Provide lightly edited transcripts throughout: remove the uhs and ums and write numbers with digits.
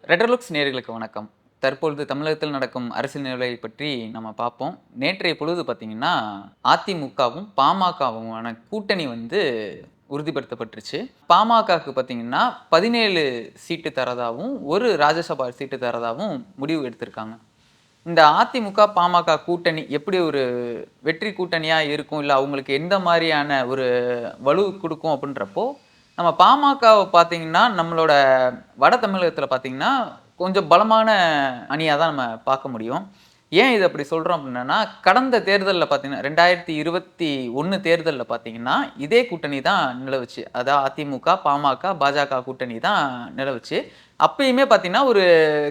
ரெட்ரோலுக்ஸ் நேயர்களுக்கு வணக்கம். தற்பொழுது தமிழகத்தில் நடக்கும் அரசியல் நிலவரை பற்றி நம்ம பார்ப்போம். நேற்றைய பொழுது பார்த்தீங்கன்னா, அதிமுகவும், பாமகவுமான கூட்டணி வந்து உறுதிப்படுத்தப்பட்டுருச்சு. பாமகவுக்கு பார்த்தீங்கன்னா, 17 சீட்டு தரதாவும், 1 ராஜ்யசபா சீட்டு தரதாவும் முடிவு எடுத்திருக்காங்க. இந்த அதிமுக, பாமக கூட்டணி எப்படி ஒரு வெற்றி கூட்டணியா இருக்கும்? இல்ல அவங்களுக்கு எந்த மாரியான ஒரு வலு குடுக்கும் அப்படின்றப்போ, நம்ம பாமகவ பார்த்தீங்கன்னா, நம்மளோட வட தமிழகத்தில பார்த்தீங்கன்னா, கொஞ்சம் பலமான அணியா தான் நம்ம பார்க்க முடியும். ஏன் இத அப்படி சொல்றோம் அப்படின்னா, கடந்த தேர்தல்ல பார்த்தீங்கன்னா, 2021 தேர்தல்ல பார்த்தீங்கன்னா, இதே கூட்டணி தான் நிலவுச்சு. அதான் அதிமுக, பாமக, பாஜக கூட்டணி தான் நிலவுச்சு. அப்பயுமே பார்த்தீங்கன்னா, ஒரு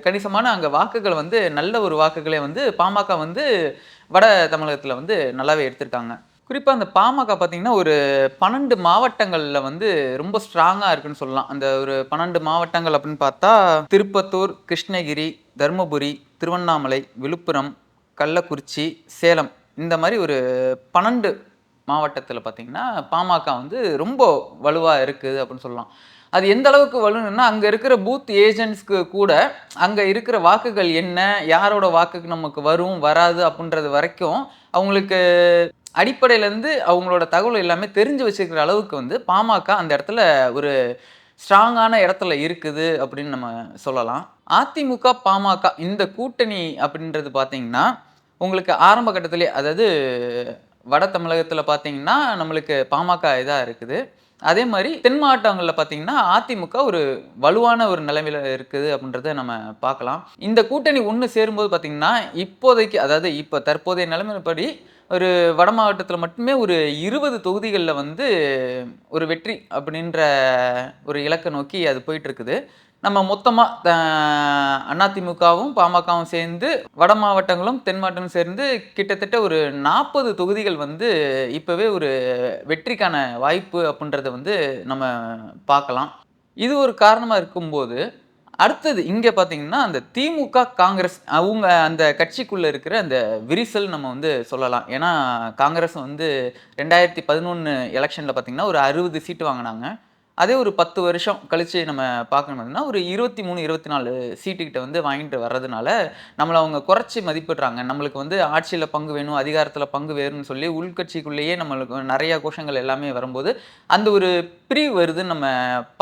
கணிசமான அங்க வாக்குகள் வந்து நல்ல ஒரு வாக்குகளே வந்து பாமக வந்து வட தமிழகத்தில வந்து நல்லாவே எடுத்திருக்காங்க. குறிப்பா அந்த பாமக பார்த்தீங்கன்னா, ஒரு 12 மாவட்டங்கள்ல வந்து ரொம்ப ஸ்ட்ராங்கா இருக்குன்னு சொல்லலாம். அந்த ஒரு 12 மாவட்டங்கள் அப்படின்னு பார்த்தா, திருப்பத்தூர், கிருஷ்ணகிரி, தர்மபுரி, திருவண்ணாமலை, விழுப்புரம், கள்ளக்குறிச்சி, சேலம் இந்த மாரி ஒரு 12 மாவட்டத்தில பார்த்தீங்கன்னா, பாமக வந்து ரொம்ப வலுவா இருக்குது அப்படின்னு சொல்லலாம். அது எந்த அளவுக்கு வலுன்னா, அங்க இருக்கிற பூத் ஏஜென்ட்ஸ்க்கு கூட, அங்க இருக்கிற வாக்குகள் என்ன? யாரோட வாக்குக்கு நமக்கு வரும், வராது அப்படின்றது வரைக்கும், அவங்களுக்கு அடிப்படையிலேருந்து அவங்களோட தகவல் எல்லாமே தெரிஞ்சு வச்சுக்கிற அளவுக்கு வந்து பாமக அந்த இடத்துல ஒரு ஸ்ட்ராங்கான இடத்துல இருக்குது அப்படின்னு நம்ம சொல்லலாம். அதிமுக, பாமக இந்த கூட்டணி அப்படின்றது பார்த்தீங்கன்னா, உங்களுக்கு ஆரம்ப கட்டத்திலேயே அதாவது வட தமிழகத்தில பார்த்தீங்கன்னா, நம்மளுக்கு பாமக இதா இருக்குது. அதே மாரி தென் மாவட்டங்கள்ல பார்த்தீங்கன்னா, அதிமுக ஒரு வலுவான ஒரு நிலைமையில இருக்குது அப்படின்றத நம்ம பார்க்கலாம். இந்த கூட்டணி ஒண்ணு சேரும்போது பார்த்தீங்கன்னா, இப்போதைக்கு அதாவது இப்ப தற்போதைய நிலைமைப்படி ஒரு வட மாவட்டத்தில மட்டுமே ஒரு 20 தொகுதிகள்ல வந்து ஒரு வெற்றி அப்படின்ற ஒரு இலக்க நோக்கி அது போயிட்டுருக்குது. நம்ம மொத்தமா அதிமுகவும், பாமகவும் சேர்ந்து வட மாவட்டங்களும், தென் மாவட்டங்களும் சேர்ந்து கிட்டத்தட்ட ஒரு 40 தொகுதிகள் வந்து இப்பவே ஒரு வெற்றிக்கான வாய்ப்பு அப்படின்றத வந்து நம்ம பார்க்கலாம். இது ஒரு காரணமா இருக்கும்போது, அடுத்தது இங்க பார்த்தீங்கன்னா, அந்த திமுக, காங்கிரஸ் அவங்க அந்த கட்சிக்குள்ள இருக்கிற அந்த விரிசல் நம்ம வந்து சொல்லலாம். ஏன்னா, காங்கிரஸ் வந்து 2011 எலக்ஷன்ல பார்த்தீங்கன்னா, ஒரு 60 சீட்டு வாங்குனாங்க. அதே ஒரு 10 வருஷம் கழிச்சு நம்ம பார்க்கணும்னா, ஒரு 23, 24 சீட்டு கிட்ட வந்து வாங்கிட்டு வர்றதுனால, நம்மள அவங்க குறைச்சு மதிப்பிடுறாங்க. நம்மளுக்கு வந்து ஆட்சியில பங்கு வேணும், அதிகாரத்தில பங்கு வேணும்னு சொல்லி உள்கட்சிக்குள்ளேயே நம்மளுக்கு நெறைய கோஷங்கள் எல்லாமே வரும்போது, அந்த ஒரு பிரிவு வருதுன்னு நம்ம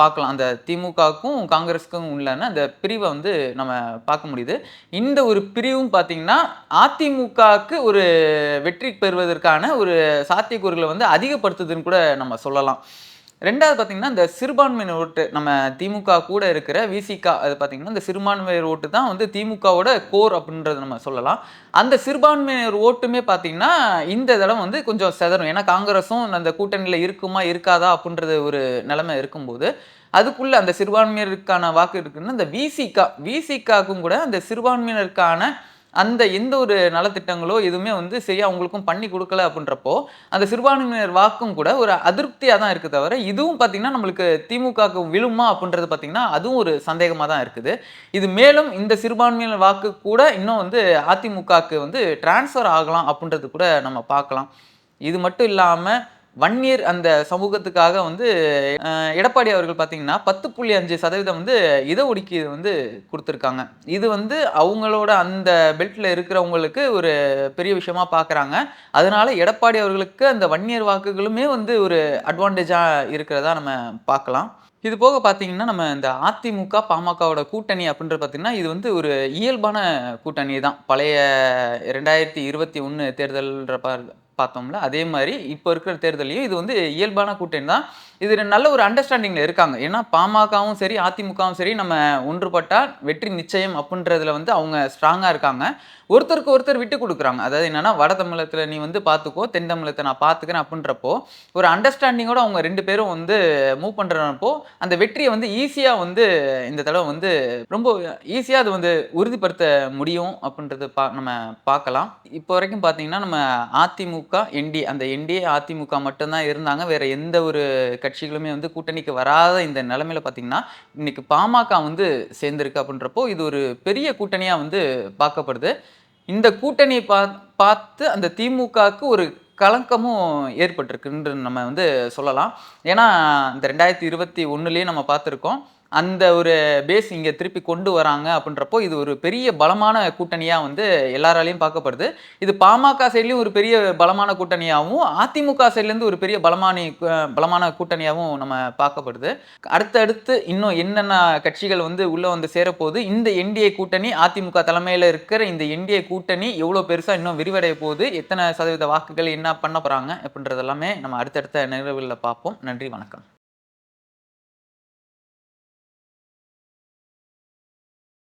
பார்க்கலாம். அந்த திமுகவுக்கும், காங்கிரஸுக்கும் உள்ளான அந்த பிரிவ வந்து நம்ம பார்க்க முடியுது. இந்த ஒரு பிரிவும் பார்த்தீங்கன்னா, அதிமுகவுக்கு ஒரு வெற்றி பெறுவதற்கான ஒரு சாத்தியக்கூறுகள வந்து அதிகப்படுத்துதுன்னு கூட நம்ம சொல்லலாம். 2வது பார்த்தீங்கன்னா, இந்த சிறுபான்மையினர் ஓட்டு நம்ம திமுக கூட இருக்கிற விசிக அது பார்த்தீங்கன்னா, இந்த சிறுபான்மையினர் ஓட்டு தான் வந்து திமுகவோட கோர் அப்படின்றத நம்ம சொல்லலாம். அந்த சிறுபான்மையினர் ஓட்டுமே பார்த்தீங்கன்னா, இந்த தடவ வந்து கொஞ்சம் சிதறும். ஏன்னா, காங்கிரஸும் அந்த கூட்டணியில இருக்குமா, இருக்காதா அப்படின்றது ஒரு நிலைமை இருக்கும்போது, அதுக்குள்ள அந்த சிறுபான்மையினருக்கான வாக்கு இருக்குன்னா, இந்த விசிகவுக்கும் கூட அந்த சிறுபான்மையினருக்கான அந்த எந்த ஒரு நலத்திட்டங்களோ எதுவுமே வந்து சரியா அவங்களுக்கும் பண்ணி குடுக்கல அப்படின்றப்போ, அந்த சிறுபான்மையினர் வாக்கும் கூட ஒரு அதிருப்தியா தான் இருக்கு தவிர, இதுவும் பார்த்தீங்கன்னா, நம்மளுக்கு திமுகவுக்கு விழுமா அப்படின்றது பார்த்தீங்கன்னா, அதுவும் ஒரு சந்தேகமா தான் இருக்குது. இது மேலும் இந்த சிறுபான்மையினர் வாக்கு கூட இன்னும் வந்து அதிமுகவுக்கு வந்து டிரான்ஸ்ஃபர் ஆகலாம் அப்படின்றது கூட நம்ம பார்க்கலாம். இது மட்டும் இல்லாம, வன்னியர் அந்த சமூகத்துக்காக வந்து எடப்பாடி அவர்கள் பார்த்தீங்கன்னா, 10.5% வந்து இட ஒதுக்கீடு வந்து குடுத்துருக்காங்க. இது வந்து அவங்களோட அந்த பெல்ட்ல இருக்கிறவங்களுக்கு ஒரு பெரிய விஷயமா பார்க்குறாங்க. அதனால எடப்பாடி அவர்களுக்கு அந்த வன்னியர் வாக்குகளுமே வந்து ஒரு அட்வான்டேஜா இருக்கிறதா நம்ம பார்க்கலாம். இது போக பார்த்தீங்கன்னா, நம்ம இந்த அதிமுக, பாமகவோட கூட்டணி அப்படின்றது பார்த்தீங்கன்னா, இது வந்து ஒரு இயல்பான கூட்டணி தான். பழைய 2021 தேர்தல்ன்ற பார்த்தோம்ல, அதே மாரி இப்ப இருக்கிற தேர்தல்லயும் இது வந்து இயல்பான கூட்டணி தான். இது நல்ல ஒரு அண்டர்ஸ்டாண்டிங்ல இருக்காங்க. ஏன்னா, பாமகவும் சரி, அதிமுகவும் சரி நம்ம ஒன்றுபட்டா வெற்றி நிச்சயம் அப்படின்றதுல வந்து அவங்க ஸ்ட்ராங்கா இருக்காங்க. ஒருத்தருக்கு ஒருத்தர் விட்டு குடுக்குறாங்க. அதாவது என்னன்னா, வட தமிழகத்துல நீ வந்து பார்த்துக்கோ, தென் தமிழகத்த நான் பார்த்துக்கிறேன் அப்படின்றப்போ, ஒரு அண்டர்ஸ்டாண்டிங்கோட அவங்க 2 பேரும் வந்து மூவ் பண்றப்போ, அந்த வெற்றிய வந்து ஈஸியா வந்து இந்த தடவ வந்து ரொம்ப ஈஸியா அது வந்து உறுதிப்படுத்த முடியும் அப்படின்றது நம்ம பார்க்கலாம். இப்போ வரைக்கும் பார்த்தீங்கன்னா, நம்ம அதிமுக, அந்த என்டிஏ, அதிமுக மட்டும் தான் இருந்தாங்க. வேற எந்த ஒரு கட்சிகளுமே வந்து கூட்டணிக்கு வராத இந்த நிலைமையில பார்த்தீங்கன்னா, இன்னைக்கு பாமக வந்து சேர்ந்திருக்கு அப்படின்றப்போ, இது ஒரு பெரிய கூட்டணியா வந்து பார்க்கப்படுது. இந்த கூட்டணிய பார்த்து அந்த திமுகவுக்கு ஒரு களங்கமும் ஏற்பட்டிருக்குன்று நம்ம வந்து சொல்லலாம். ஏன்னா, இந்த 2021லயே நம்ம பார்த்திருக்கோம். அந்த ஒரு பேஸ் இங்க திருப்பி கொண்டு வராங்க அப்படின்றப்போ, இது ஒரு பெரிய பலமான கூட்டணியா வந்து எல்லாராலயும் பார்க்கப்படுது. இது பாமக சைட்லயும் ஒரு பெரிய பலமான கூட்டணியாவும், அதிமுக சைட்லேருந்து ஒரு பெரிய பலமான கூட்டணியாவும் நம்ம பார்க்கப்படுது. அடுத்தடுத்து இன்னும் என்னென்ன கட்சிகள் வந்து உள்ள வந்து சேரப்போகுது, இந்த என்டிஏ கூட்டணி அதிமுக தலைமையில இருக்கிற இந்த என்டிஏ கூட்டணி எவ்வளோ பெருசா இன்னும் விரிவடைய போகுது, எத்தனை சதவீத வாக்குகள் என்ன பண்ண போறாங்க அப்படின்றது எல்லாமே நம்ம அடுத்தடுத்த நிகழ்வுகள்ல பார்ப்போம். நன்றி, வணக்கம்.